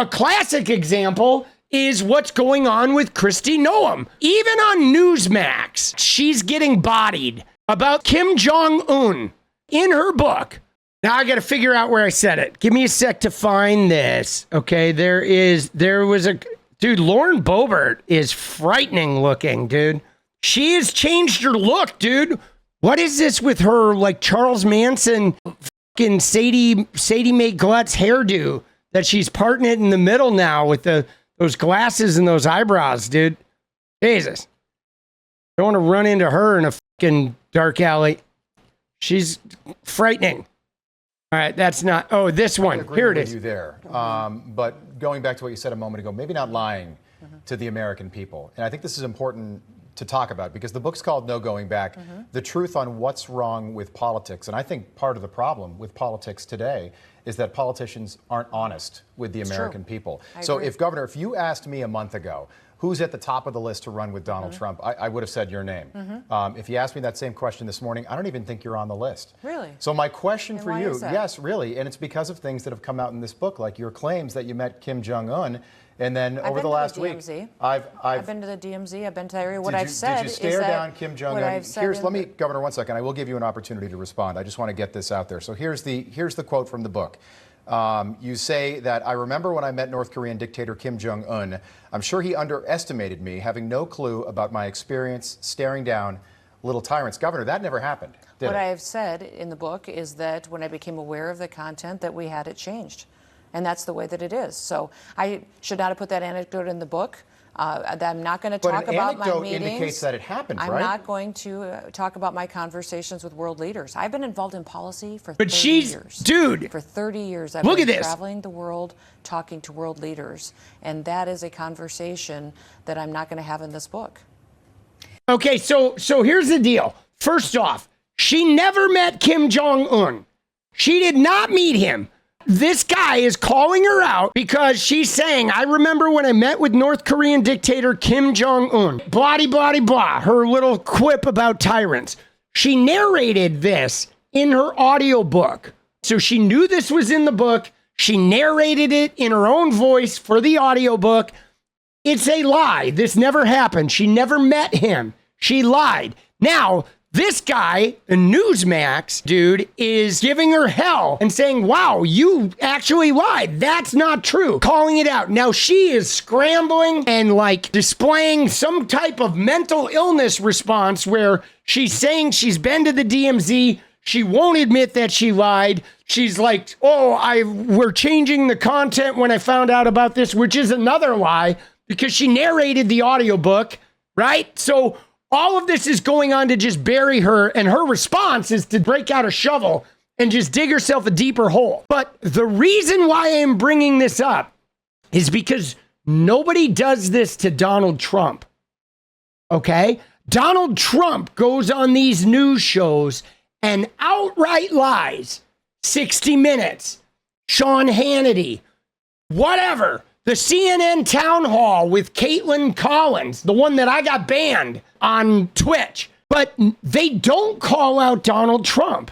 a classic example is what's going on with Kristi Noem. Even on Newsmax, she's getting bodied about Kim Jong-un in her book. Now I got to figure out where I said it. Give me a sec to find this. Okay, there was a dude. Lauren Boebert is frightening looking, dude. She has changed her look, dude. What is this with her, like Charles Manson, fucking Sadie Mae Glutz hairdo that she's parting it in the middle now with those glasses and those eyebrows, dude? Jesus, don't want to run into her in a fucking dark alley. She's frightening. All right, that's not. Oh, this one. Here it is. You there, but going back to what you said a moment ago, maybe not lying to the American people, and I think this is important to talk about because the book's called No Going Back: The Truth on What's Wrong with Politics. And I think part of the problem with politics today is that politicians aren't honest with the American people. So if you asked me a month ago, who's at the top of the list to run with Donald Trump, I would have said your name. If you asked me that same question this morning, I don't even think you're on the list. Really? So my question for you, is that? yes, really, and it's because of things that have come out in this book, like your claims that you met Kim Jong-un, and then over the last week, I've been to the DMZ. I've been to that area. What I've said is that did you stare down Kim Jong-un? Let me, Governor, 1 second. I will give you an opportunity to respond. I just want to get this out there. So here's the quote from the book. You say that, I remember when I met North Korean dictator Kim Jong-un, I'm sure he underestimated me, having no clue about my experience staring down little tyrants. Governor, that never happened, did it? What I have said in the book is that when I became aware of the content, that we had it changed. And that's the way that it is. So I should not have put that anecdote in the book. I'm not going to talk about my meetings. But an anecdote indicates that it happened, right? I'm not going to talk about my conversations with world leaders. I've been involved in policy for 30 years. Dude. For 30 years, I've been traveling the world, talking to world leaders. And that is a conversation that I'm not going to have in this book. Okay, so here's the deal. First off, she never met Kim Jong-un. She did not meet him. This guy is calling her out because she's saying, I remember when I met with North Korean dictator Kim Jong-un. Blah, blah, blah, her little quip about tyrants. She narrated this in her audiobook. So she knew this was in the book. She narrated it in her own voice for the audiobook. It's a lie. This never happened. She never met him. She lied. Now, this guy, a Newsmax dude, is giving her hell and saying, wow, you actually lied. That's not true. Calling it out. Now she is scrambling and like displaying some type of mental illness response where she's saying she's been to the DMZ. She won't admit that she lied. She's like, oh, we're changing the content when I found out about this, which is another lie because she narrated the audiobook, right? So all of this is going on to just bury her, and her response is to break out a shovel and just dig herself a deeper hole. But the reason why I'm bringing this up is because nobody does this to Donald Trump, okay? Donald Trump goes on these news shows and outright lies. 60 Minutes, Sean Hannity, whatever. The CNN town hall with Caitlin Collins, the one that I got banned on Twitch, but they don't call out Donald Trump.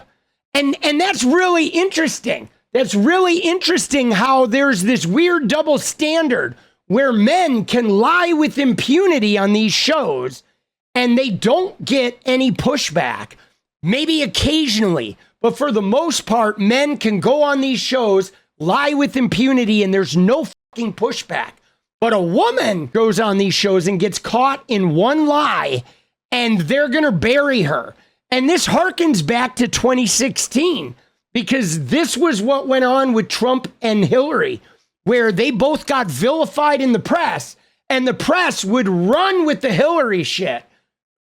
And that's really interesting. That's really interesting how there's this weird double standard where men can lie with impunity on these shows and they don't get any pushback. Maybe occasionally, but for the most part, men can go on these shows, lie with impunity, and there's no fucking pushback. But a woman goes on these shows and gets caught in one lie, and they're going to bury her. And this harkens back to 2016, because this was what went on with Trump and Hillary, where they both got vilified in the press, and the press would run with the Hillary shit.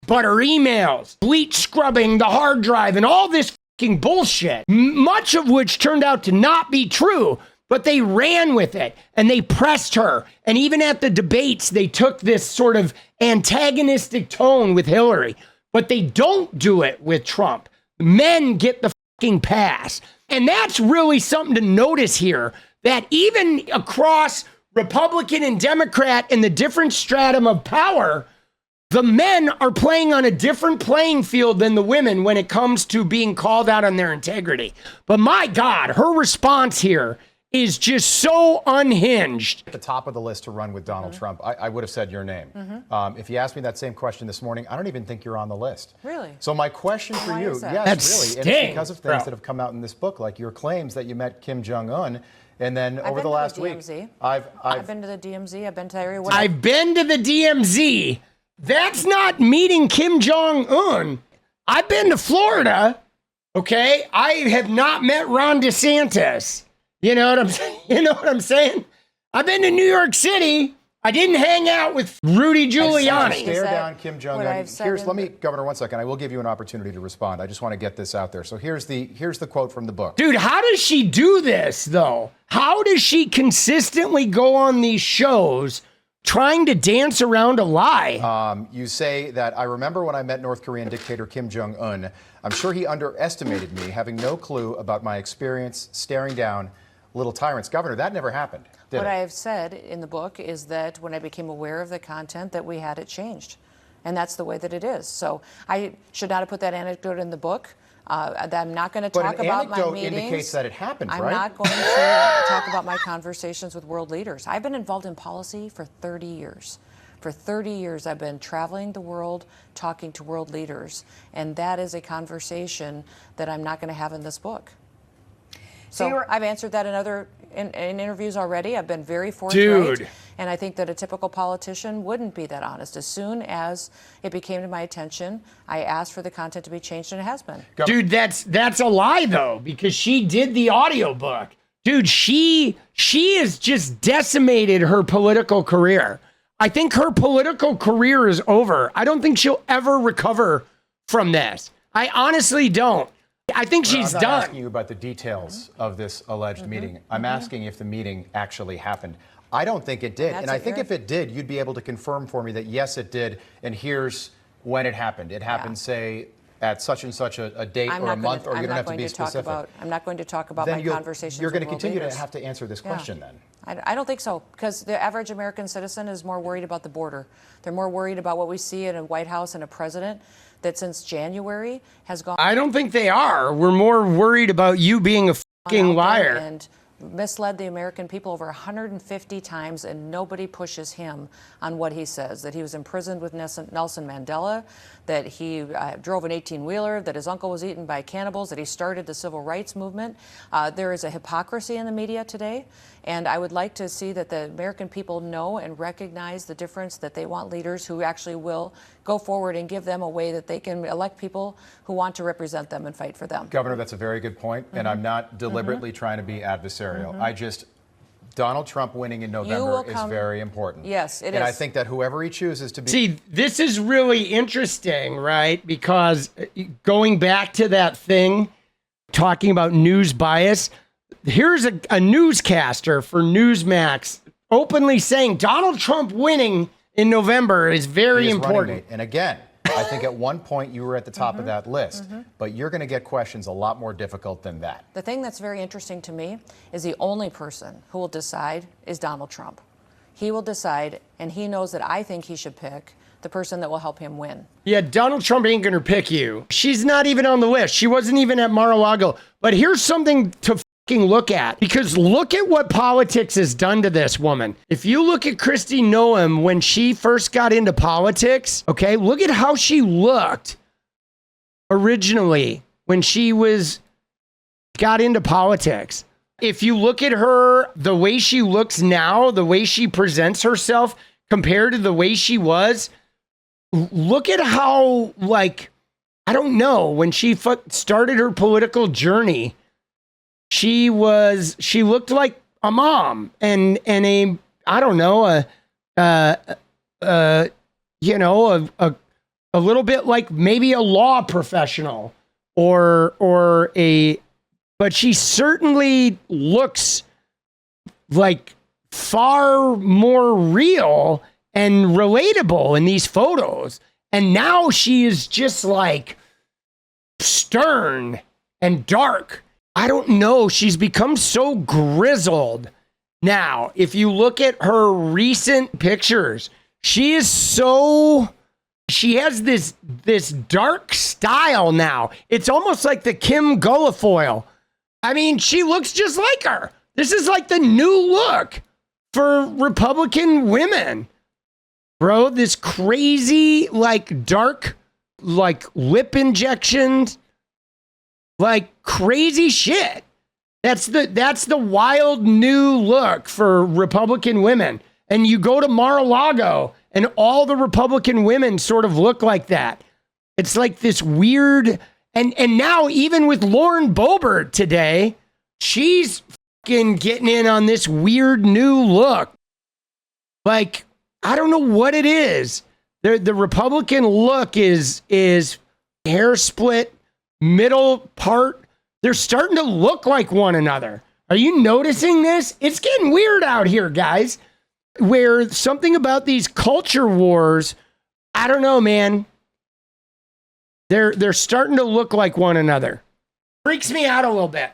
But her emails, bleach scrubbing the hard drive, and all this fucking bullshit, much of which turned out to not be true, but they ran with it and they pressed her. And even at the debates, they took this sort of antagonistic tone with Hillary, but they don't do it with Trump. Men get the fucking pass. And that's really something to notice here, that even across Republican and Democrat and the different stratum of power, the men are playing on a different playing field than the women when it comes to being called out on their integrity. But my God, her response here is just so unhinged. At the top of the list to run with Donald Trump, I would have said your name. If you asked me that same question this morning, I don't even think you're on the list. Really? So my question for you, that? yes, That really, and it's stings, because of bro. things that have come out in this book, like your claims that you met Kim Jong-un, and then over the last week, I've been to the DMZ. I've been to the area. I've been to the DMZ. That's not meeting Kim Jong-un. I've been to Florida. Okay, I have not met Ron DeSantis. You know what I'm saying? You know what I'm saying? I've been to New York City. I didn't hang out with Rudy Giuliani. Stare down Kim Jong-un. Let me, Governor, 1 second. I will give you an opportunity to respond. I just want to get this out there. So here's the quote from the book. Dude, how does she do this, though? How does she consistently go on these shows trying to dance around a lie? You say that, I remember when I met North Korean dictator Kim Jong-un. I'm sure he underestimated me, having no clue about my experience staring down little tyrants. Governor, that never happened, did What it? I have said in the book is that when I became aware of the content, that we had it changed. And that's the way that it is. So I should not have put that anecdote in the book. I'm not going to talk about my meetings. But an anecdote indicates that it happened, right? I'm not going to talk about my conversations with world leaders. I've been involved in policy for 30 years. For 30 years, I've been traveling the world, talking to world leaders. And that is a conversation that I'm not going to have in this book. So I've answered that in interviews already. I've been very forthright. Dude. And I think that a typical politician wouldn't be that honest. As soon as it became to my attention, I asked for the content to be changed, and it has been. Dude, that's a lie, though, because she did the audiobook. Dude, she has just decimated her political career. I think her political career is over. I don't think she'll ever recover from this. I honestly don't. I think she's done. I'm done. not asking you about the details of this alleged meeting. I'm asking if the meeting actually happened. I don't think it did. And I think if it did, you'd be able to confirm for me that, yes, it did. And here's when it happened. It happened, say, at such and such a date or a month, or you don't have to be specific. I'm not going to talk about my conversations with You're going to world continue leaders. to have to answer this question then. I don't think so, because the average American citizen is more worried about the border. They're more worried about what we see in a White House and a president that since January has gone. I don't think they are. We're more worried about you being a fucking liar. And misled the American people over 150 times, and nobody pushes him on what he says, that he was imprisoned with Nelson Mandela, that he drove an 18-wheeler, that his uncle was eaten by cannibals, that he started the civil rights movement. There is a hypocrisy in the media today, and I would like to see that the American people know and recognize the difference, that they want leaders who actually will go forward and give them a way that they can elect people who want to represent them and fight for them. Governor, that's a very good point, and I'm not deliberately trying to be adversarial. Donald Trump winning in November is very important. Yes, it is. And I think that whoever he chooses to be. See, this is really interesting, right? Because going back to that thing, talking about news bias, here's a newscaster for Newsmax openly saying Donald Trump winning in November is very important. And again, I think at one point you were at the top of that list, but you're going to get questions a lot more difficult than that. The thing that's very interesting to me is the only person who will decide is Donald Trump. He will decide, and he knows that I think he should pick the person that will help him win. Yeah, Donald Trump ain't going to pick you. She's not even on the list. She wasn't even at Mar-a-Lago. But here's something to look at, because look at what politics has done to this woman. If you look at Kristi Noem when she first got into politics, okay, look at how she looked originally when she got into politics. If you look at her, the way she looks now, the way she presents herself compared to the way she was, look at how, like, I don't know, when she started her political journey, she looked like a mom and a, I don't know, a little bit like maybe a law professional but she certainly looks like far more real and relatable in these photos. And now she is just like stern and dark. I don't know. She's become so grizzled. Now, if you look at her recent pictures, she has this dark style now. It's almost like the Kim Guilfoyle. I mean, she looks just like her. This is like the new look for Republican women. Bro, this crazy, like dark, like lip injections, like crazy shit. That's the wild new look for Republican women. And you go to Mar-a-Lago and all the Republican women sort of look like that. It's like this weird, and now even with Lauren Boebert today, she's fucking getting in on this weird new look. Like, I don't know what it is. The Republican look is hair split, middle part. They're starting to look like one another. Are you noticing this? It's getting weird out here, guys. Where something about these culture wars, I don't know, man. They're starting to look like one another. Freaks me out a little bit.